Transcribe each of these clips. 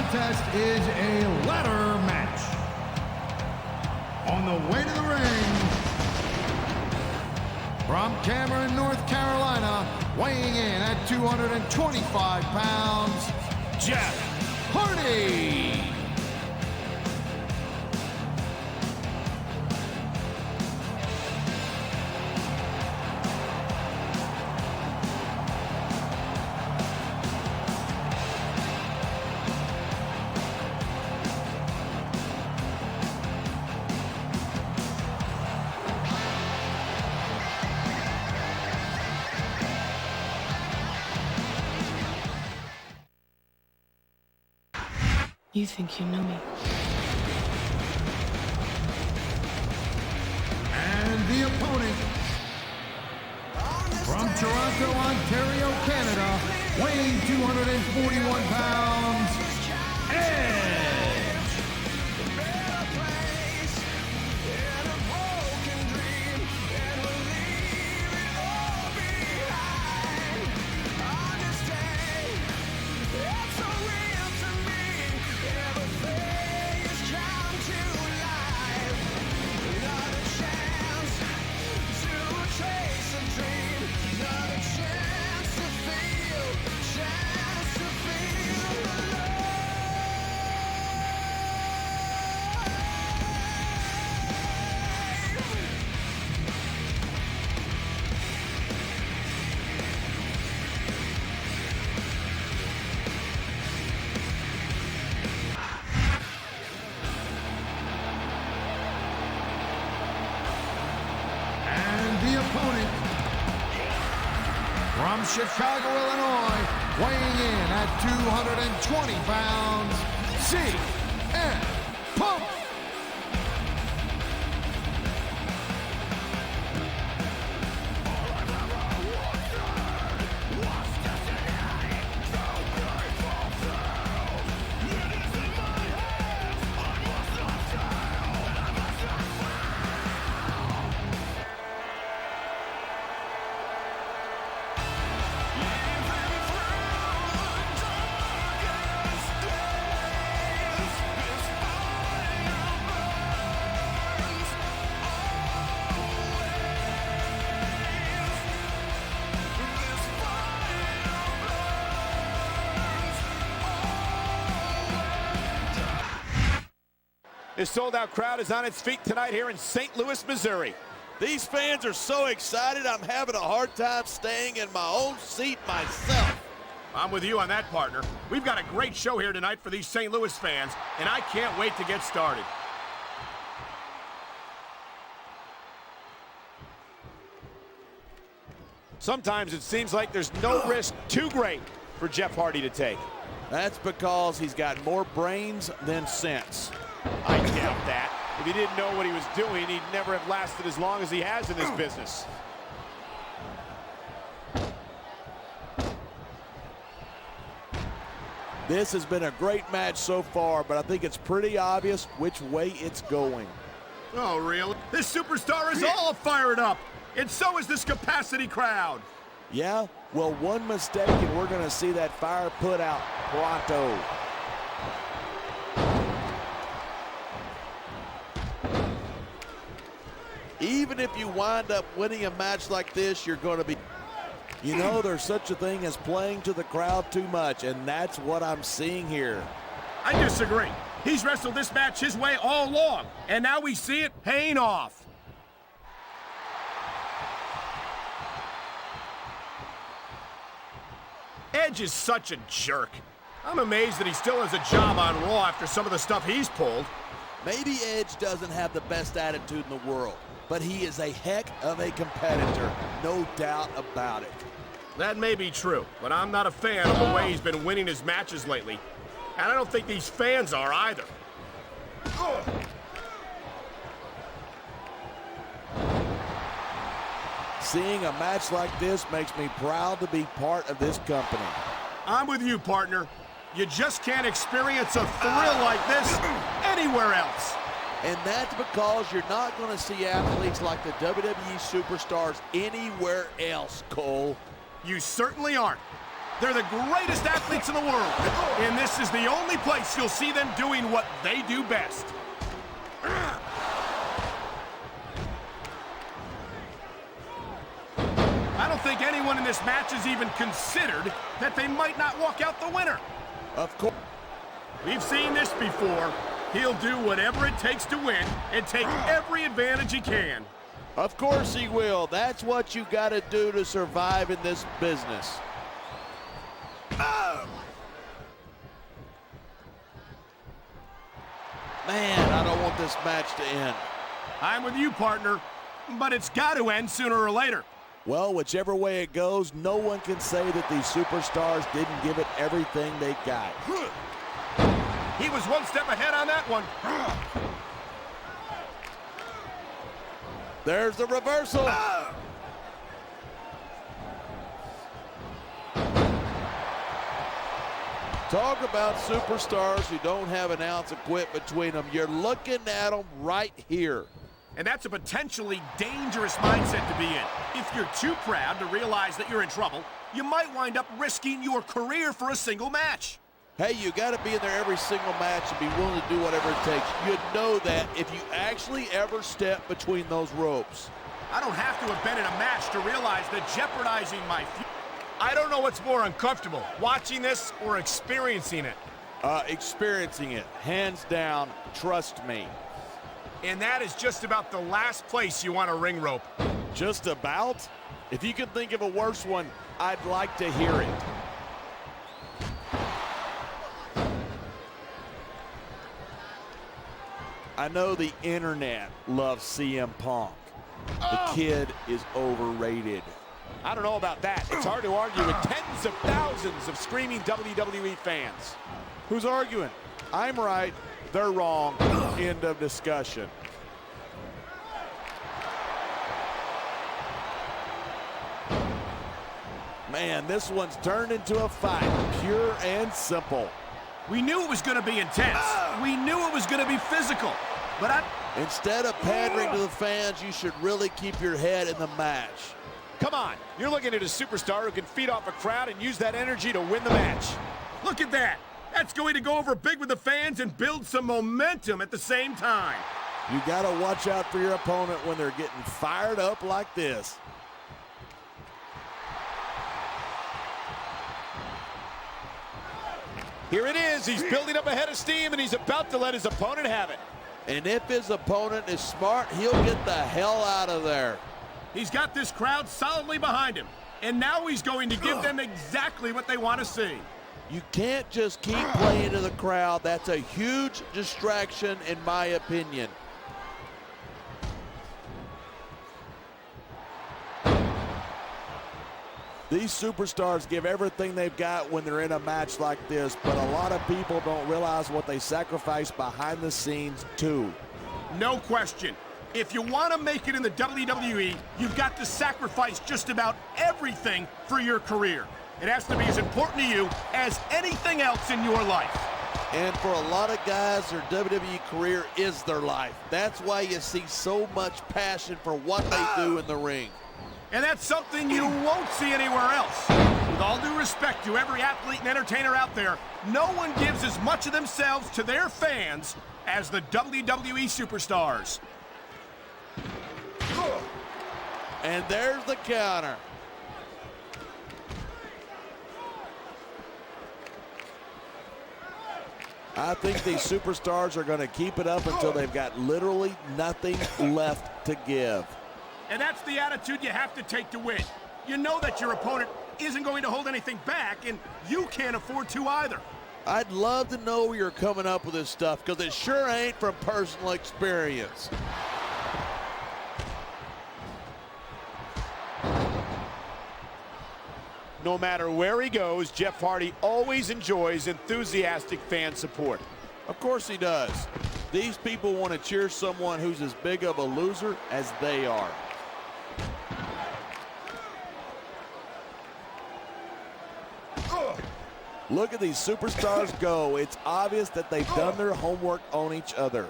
contest is a ladder match. On the way to the ring, from Cameron, North Carolina, weighing in at 225 pounds, Jeff Hardy. You think you know me. And the opponent, from Toronto, Ontario, Canada, weighing 241 pounds, Edge. Opponent, from Chicago, Illinois, weighing in at 220 pounds, CM Punk. This sold-out crowd is on its feet tonight here in St. Louis, Missouri. These fans are so excited, I'm having a hard time staying in my own seat myself. I'm with you on that, partner. We've got a great show here tonight for these St. Louis fans, and I can't wait to get started. Sometimes it seems like there's no risk too great for Jeff Hardy to take. That's because he's got more brains than sense. I doubt that. If he didn't know what he was doing, he'd never have lasted as long as he has in this business. This has been a great match so far, but I think it's pretty obvious which way it's going. Oh, really? This superstar is all fired up, and so is this capacity crowd. Yeah? Well, one mistake and we're going to see that fire put out pronto. Even if you wind up winning a match like this, you're going to be... You know, there's such a thing as playing to the crowd too much, and that's what I'm seeing here. I disagree. He's wrestled this match his way all along, and now we see it paying off. Edge is such a jerk. I'm amazed that he still has a job on Raw after some of the stuff he's pulled. Maybe Edge doesn't have the best attitude in the world, but he is a heck of a competitor, no doubt about it. That may be true, but I'm not a fan of the way he's been winning his matches lately. And I don't think these fans are either. Seeing a match like this makes me proud to be part of this company. I'm with you, partner. You just can't experience a thrill like this anywhere else. And that's because you're not going to see athletes like the WWE superstars anywhere else, Cole. You certainly aren't. They're the greatest athletes in the world, and this is the only place you'll see them doing what they do best. I don't think anyone in this match has even considered that they might not walk out the winner. Of course. We've seen this before. He'll do whatever it takes to win and take every advantage he can. Of course he will. That's what you got to do to survive in this business. Man, I don't want this match to end. I'm with you, partner, but it's got to end sooner or later. Well, whichever way it goes, no one can say that these superstars didn't give it everything they got. He was one step ahead on that one. There's the reversal. Talk about superstars who don't have an ounce of quit between them. You're looking at them right here. And that's a potentially dangerous mindset to be in. If you're too proud to realize that you're in trouble, you might wind up risking your career for a single match. Hey, you got to be in there every single match and be willing to do whatever it takes. You'd know that if you actually ever step between those ropes. I don't have to have been in a match to realize that jeopardizing my future. I don't know what's more uncomfortable, watching this or experiencing it. Experiencing it, hands down, trust me. And that is just about the last place you want a ring rope. Just about? If you can think of a worse one, I'd like to hear it. I know the internet loves CM Punk. The kid is overrated. I don't know about that. It's hard to argue with tens of thousands of screaming WWE fans. Who's arguing? I'm right, they're wrong. End of discussion. Man, this one's turned into a fight, pure and simple. We knew it was going to be intense. We knew it was going to be physical. But instead of pandering to the fans, you should really keep your head in the match. Come on, you're looking at a superstar who can feed off a crowd and use that energy to win the match. Look at that. That's going to go over big with the fans and build some momentum at the same time. You got to watch out for your opponent when they're getting fired up like this. Here it is. He's building up a head of steam, and he's about to let his opponent have it. And if his opponent is smart, he'll get the hell out of there. He's got this crowd solidly behind him, and now he's going to give them exactly what they want to see. You can't just keep playing to the crowd. That's a huge distraction, in my opinion. These superstars give everything they've got when they're in a match like this, but a lot of people don't realize what they sacrifice behind the scenes, too. No question. If you want to make it in the WWE, you've got to sacrifice just about everything for your career. It has to be as important to you as anything else in your life. And for a lot of guys, their WWE career is their life. That's why you see so much passion for what they do in the ring. And that's something you won't see anywhere else. With all due respect to every athlete and entertainer out there, no one gives as much of themselves to their fans as the WWE superstars. And there's the counter. I think these superstars are going to keep it up until they've got literally nothing left to give. And that's the attitude you have to take to win. You know that your opponent isn't going to hold anything back, and you can't afford to either. I'd love to know where you're coming up with this stuff, because it sure ain't from personal experience. No matter where he goes, Jeff Hardy always enjoys enthusiastic fan support. Of course he does. These people want to cheer someone who's as big of a loser as they are. Look at these superstars go. It's obvious that they've done their homework on each other.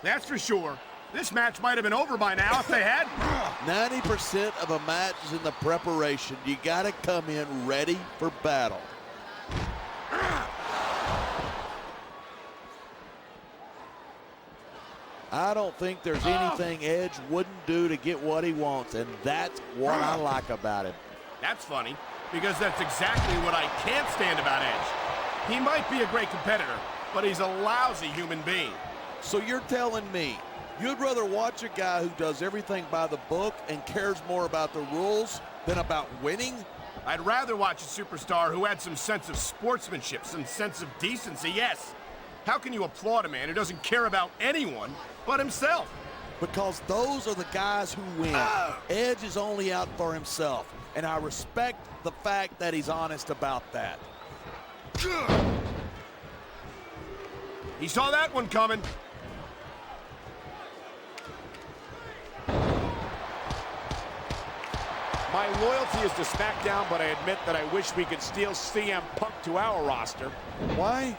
That's for sure. This match might have been over by now if they had. 90% of a match is in the preparation. You got to come in ready for battle. I don't think there's anything Edge wouldn't do to get what he wants, and that's what I like about him. That's funny, because that's exactly what I can't stand about Edge. He might be a great competitor, but he's a lousy human being. So you're telling me you'd rather watch a guy who does everything by the book and cares more about the rules than about winning? I'd rather watch a superstar who had some sense of sportsmanship, some sense of decency, yes. How can you applaud a man who doesn't care about anyone but himself? Because those are the guys who win. Edge is only out for himself, and I respect the fact that he's honest about that. He saw that one coming. My loyalty is to SmackDown, but I admit that I wish we could steal CM Punk to our roster. Why?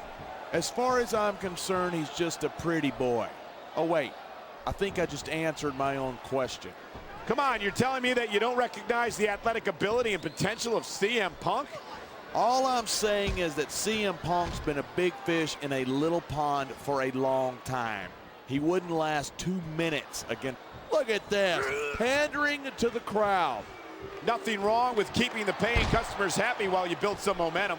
As far as I'm concerned, he's just a pretty boy. Oh, wait. I think I just answered my own question. Come on, you're telling me that you don't recognize the athletic ability and potential of CM Punk? All I'm saying is that CM Punk's been a big fish in a little pond for a long time. He wouldn't last 2 minutes again. Look at this, pandering to the crowd. Nothing wrong with keeping the paying customers happy while you build some momentum.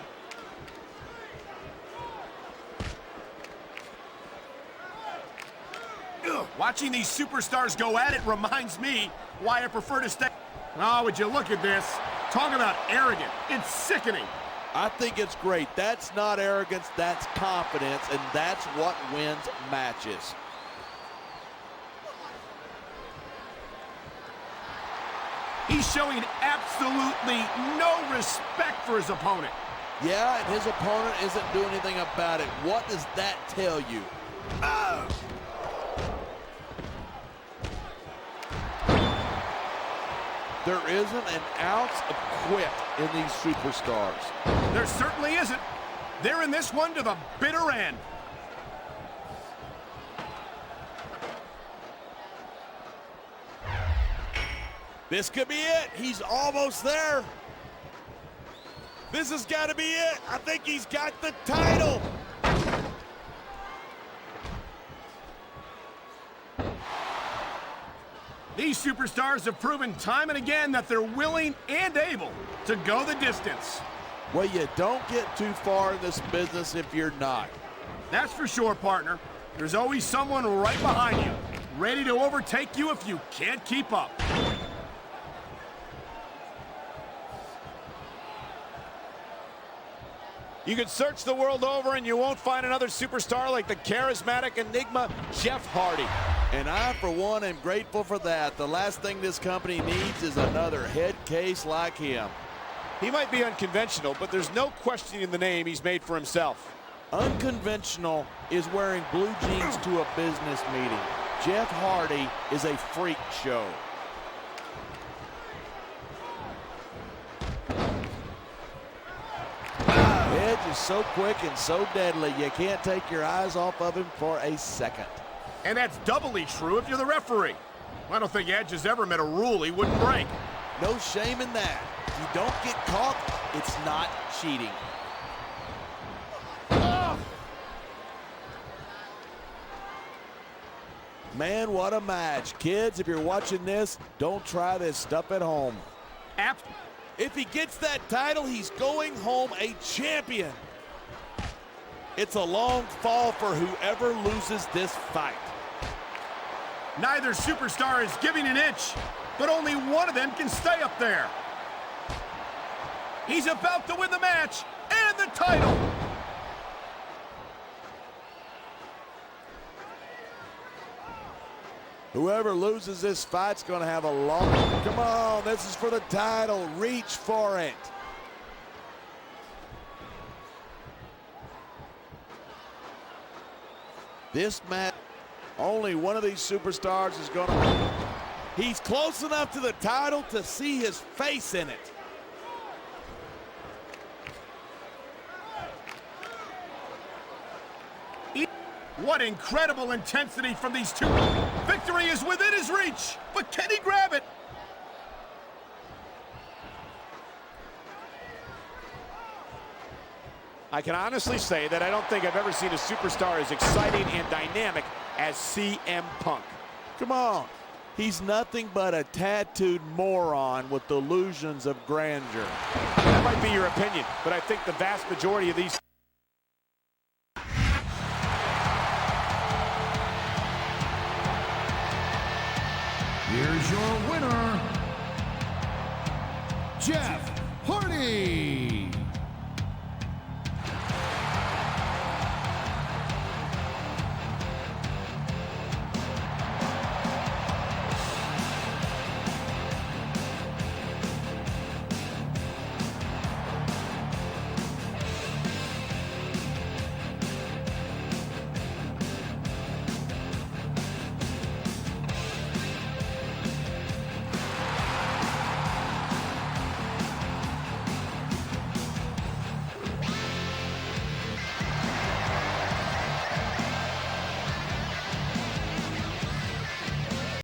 Watching these superstars go at it reminds me why I prefer to stay. Oh, would you look at this? Talk about arrogant. It's sickening. I think it's great. That's not arrogance, that's confidence, and that's what wins matches. He's showing absolutely no respect for his opponent. Yeah, and his opponent isn't doing anything about it. What does that tell you? There isn't an ounce of quit in these superstars. There certainly isn't. They're in this one to the bitter end. This could be it. He's almost there. This has got to be it. I think he's got the title. These superstars have proven time and again that they're willing and able to go the distance. Well, you don't get too far in this business if you're not. That's for sure, partner. There's always someone right behind you, ready to overtake you if you can't keep up. You could search the world over and you won't find another superstar like the charismatic enigma Jeff Hardy. And I, for one, am grateful for that. The last thing this company needs is another head case like him. He might be unconventional, but there's no questioning the name he's made for himself. Unconventional is wearing blue jeans to a business meeting. Jeff Hardy is a freak show. Edge is so quick and so deadly, you can't take your eyes off of him for a second. And that's doubly true if you're the referee. I don't think Edge has ever met a rule he wouldn't break. No shame in that. If you don't get caught, it's not cheating. Man, what a match. Kids, if you're watching this, don't try this stuff at home. If he gets that title, he's going home a champion. It's a long fall for whoever loses this fight. Neither superstar is giving an inch, but only one of them can stay up there. He's about to win the match and the title. Whoever loses this fight's going to have a long... Come on, this is for the title. Reach for it. This match, only one of these superstars is going to... He's close enough to the title to see his face in it. What incredible intensity from these two. Victory is within his reach, but can he grab it? I can honestly say that I don't think I've ever seen a superstar as exciting and dynamic as CM Punk. Come on. He's nothing but a tattooed moron with delusions of grandeur. That might be your opinion, but I think the vast majority of these... Here's your winner, Jeff Hardy.